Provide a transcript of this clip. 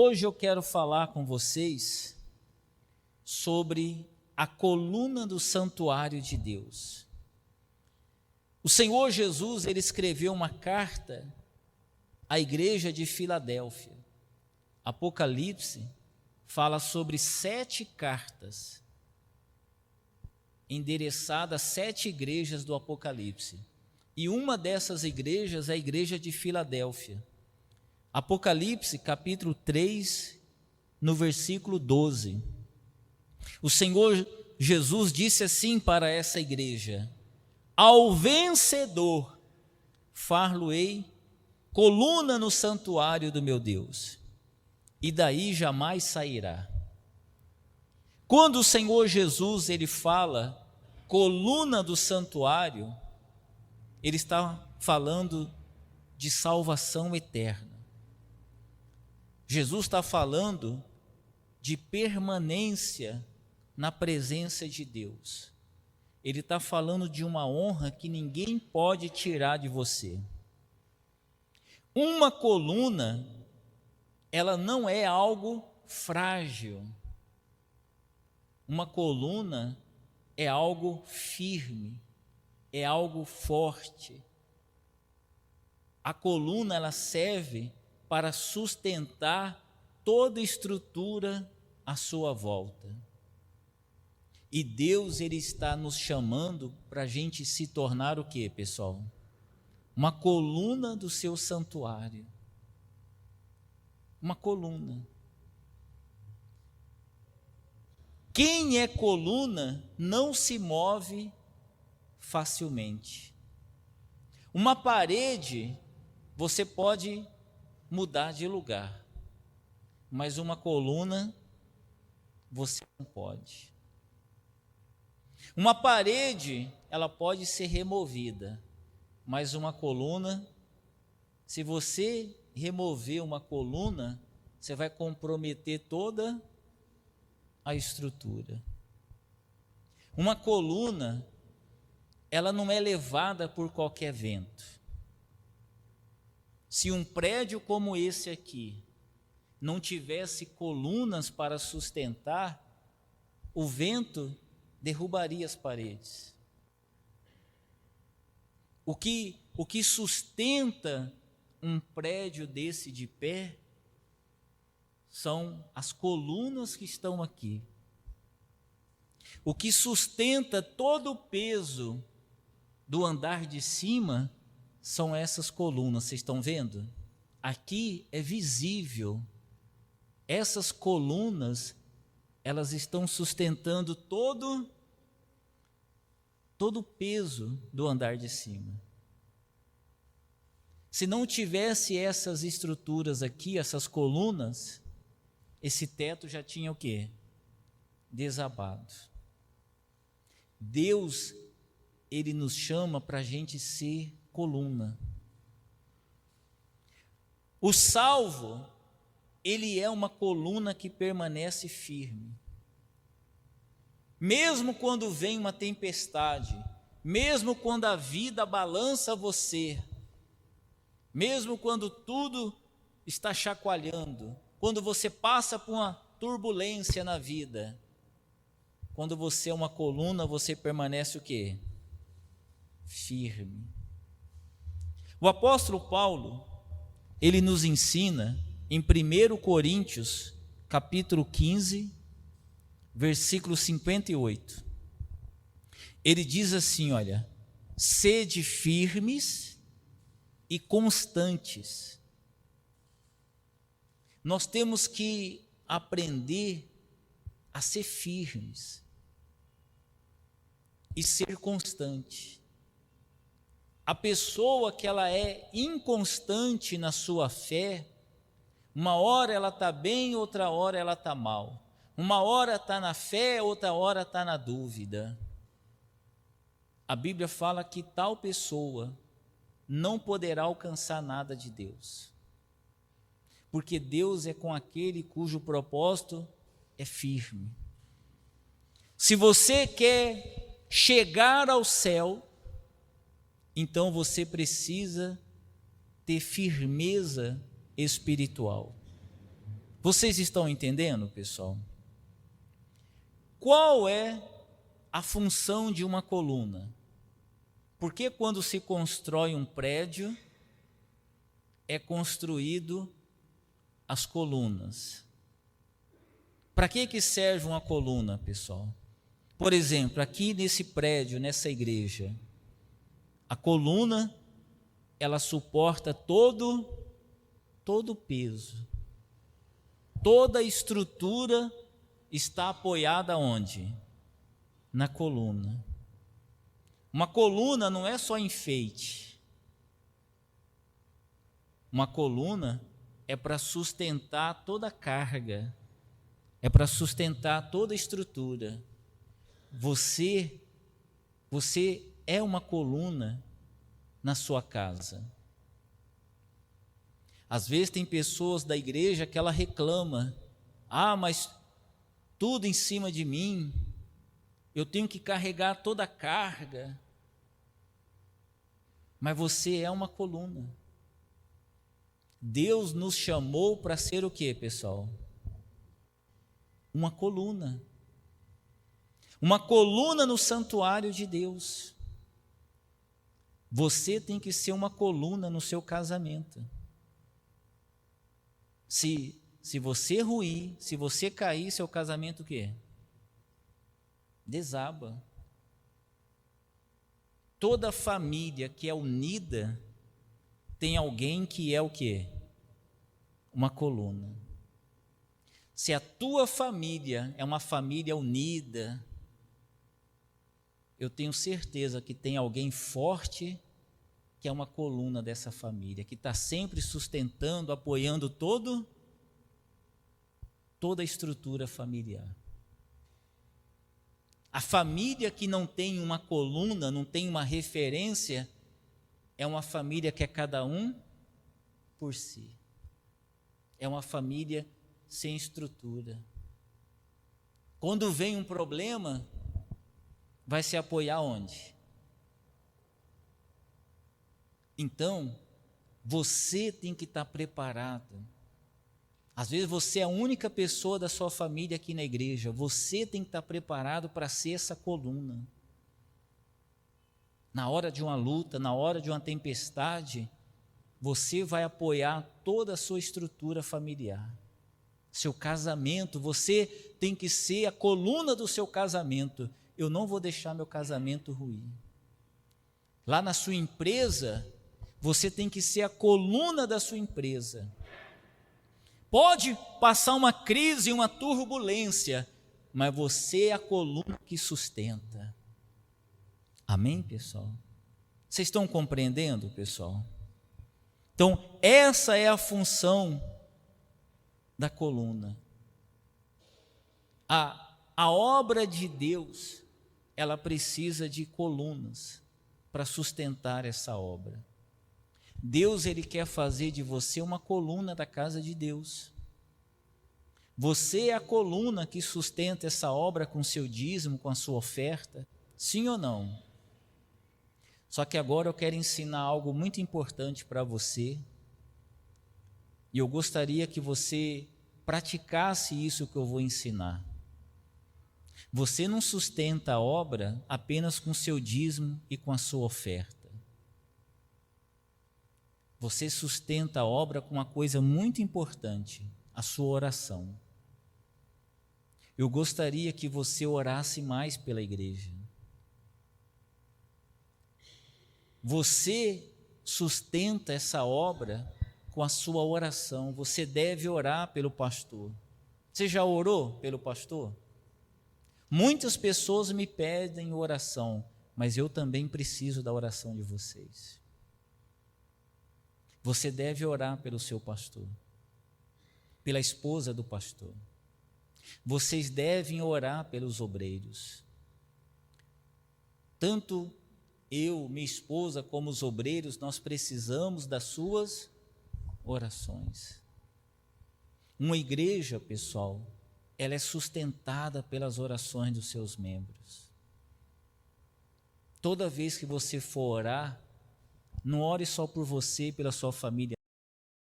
Hoje eu quero falar com vocês sobre a coluna do santuário de Deus. O Senhor Jesus, ele escreveu uma carta à igreja de Filadélfia. Apocalipse fala sobre 7 cartas endereçadas a 7 igrejas do Apocalipse. E uma dessas igrejas é a igreja de Filadélfia. Apocalipse, capítulo 3, no versículo 12. O Senhor Jesus disse assim para essa igreja: ao vencedor far-lo-ei coluna no santuário do meu Deus, e daí jamais sairá. Quando o Senhor Jesus ele fala coluna do santuário, ele está falando de salvação eterna. Jesus está falando de permanência na presença de Deus. Ele está falando de uma honra que ninguém pode tirar de você. Uma coluna, ela não é algo frágil. Uma coluna é algo firme, é algo forte. A coluna, ela serve para sustentar toda estrutura à sua volta. E Deus, ele está nos chamando para a gente se tornar o quê, pessoal? Uma coluna do seu santuário. Uma coluna. Quem é coluna não se move facilmente. Uma parede, você pode mudar de lugar, mas uma coluna, você não pode. Uma parede, ela pode ser removida, mas uma coluna, se você remover uma coluna, você vai comprometer toda a estrutura. Uma coluna, ela não é levada por qualquer vento. Se um prédio como esse aqui não tivesse colunas para sustentar, o vento derrubaria as paredes. O que sustenta um prédio desse de pé são as colunas que estão aqui. O que sustenta todo o peso do andar de cima são essas colunas. Vocês estão vendo? Aqui é visível. Essas colunas, elas estão sustentando todo o peso do andar de cima. Se não tivesse essas estruturas aqui, essas colunas, esse teto já tinha o quê? Desabado. Deus, ele nos chama para a gente ser coluna. O salvo, ele é uma coluna que permanece firme. Mesmo quando vem uma tempestade, mesmo quando a vida balança você, mesmo quando tudo está chacoalhando, quando você passa por uma turbulência na vida, quando você é uma coluna, você permanece o quê? Firme. O apóstolo Paulo, ele nos ensina em 1 Coríntios, capítulo 15, versículo 58. Ele diz assim, olha: sede firmes e constantes. Nós temos que aprender a ser firmes e ser constante. A pessoa que ela é inconstante na sua fé, uma hora ela está bem, outra hora ela está mal. Uma hora está na fé, outra hora está na dúvida. A Bíblia fala que tal pessoa não poderá alcançar nada de Deus. Porque Deus é com aquele cujo propósito é firme. Se você quer chegar ao céu, então você precisa ter firmeza espiritual. Vocês estão entendendo, pessoal? Qual é a função de uma coluna? Por que quando se constrói um prédio, é construído as colunas? Para que serve uma coluna, pessoal? Por exemplo, aqui nesse prédio, nessa igreja, a coluna, ela suporta todo o peso. Toda a estrutura está apoiada onde? Na coluna. Uma coluna não é só enfeite. Uma coluna é para sustentar toda a carga, é para sustentar toda a estrutura. Você é uma coluna na sua casa. Às vezes tem pessoas da igreja que ela reclama: mas tudo em cima de mim, eu tenho que carregar toda a carga. Mas você é uma coluna. Deus nos chamou para ser o quê, pessoal? Uma coluna. Uma coluna no santuário de Deus. Você tem que ser uma coluna no seu casamento. Se você ruir, se você cair, seu casamento o quê? Desaba. Toda família que é unida tem alguém que é o quê? Uma coluna. Se a tua família é uma família unida, eu tenho certeza que tem alguém forte que é uma coluna dessa família, que está sempre sustentando, apoiando toda a estrutura familiar. A família que não tem uma coluna, não tem uma referência, é uma família que é cada um por si. É uma família sem estrutura. Quando vem um problema, vai se apoiar onde? Então, você tem que estar preparado. Às vezes você é a única pessoa da sua família aqui na igreja. Você tem que estar preparado para ser essa coluna. Na hora de uma luta, na hora de uma tempestade, você vai apoiar toda a sua estrutura familiar. Seu casamento, você tem que ser a coluna do seu casamento. Eu não vou deixar meu casamento ruir. Lá na sua empresa, você tem que ser a coluna da sua empresa. Pode passar uma crise, uma turbulência, mas você é a coluna que sustenta. Amém, pessoal? Vocês estão compreendendo, pessoal? Então, essa é a função da coluna. A obra de Deus, ela precisa de colunas para sustentar essa obra. Deus, ele quer fazer de você uma coluna da casa de Deus. Você é a coluna que sustenta essa obra com seu dízimo, com a sua oferta, sim ou não? Só que agora eu quero ensinar algo muito importante para você, e eu gostaria que você praticasse isso que eu vou ensinar. Você não sustenta a obra apenas com seu dízimo e com a sua oferta. Você sustenta a obra com uma coisa muito importante, a sua oração. Eu gostaria que você orasse mais pela igreja. Você sustenta essa obra com a sua oração. Você deve orar pelo pastor. Você já orou pelo pastor? Muitas pessoas me pedem oração, mas eu também preciso da oração de vocês. Você deve orar pelo seu pastor, pela esposa do pastor. Vocês devem orar pelos obreiros. Tanto eu, minha esposa, como os obreiros, nós precisamos das suas orações. Uma igreja, pessoal, ela é sustentada pelas orações dos seus membros. Toda vez que você for orar, não ore só por você e pela sua família.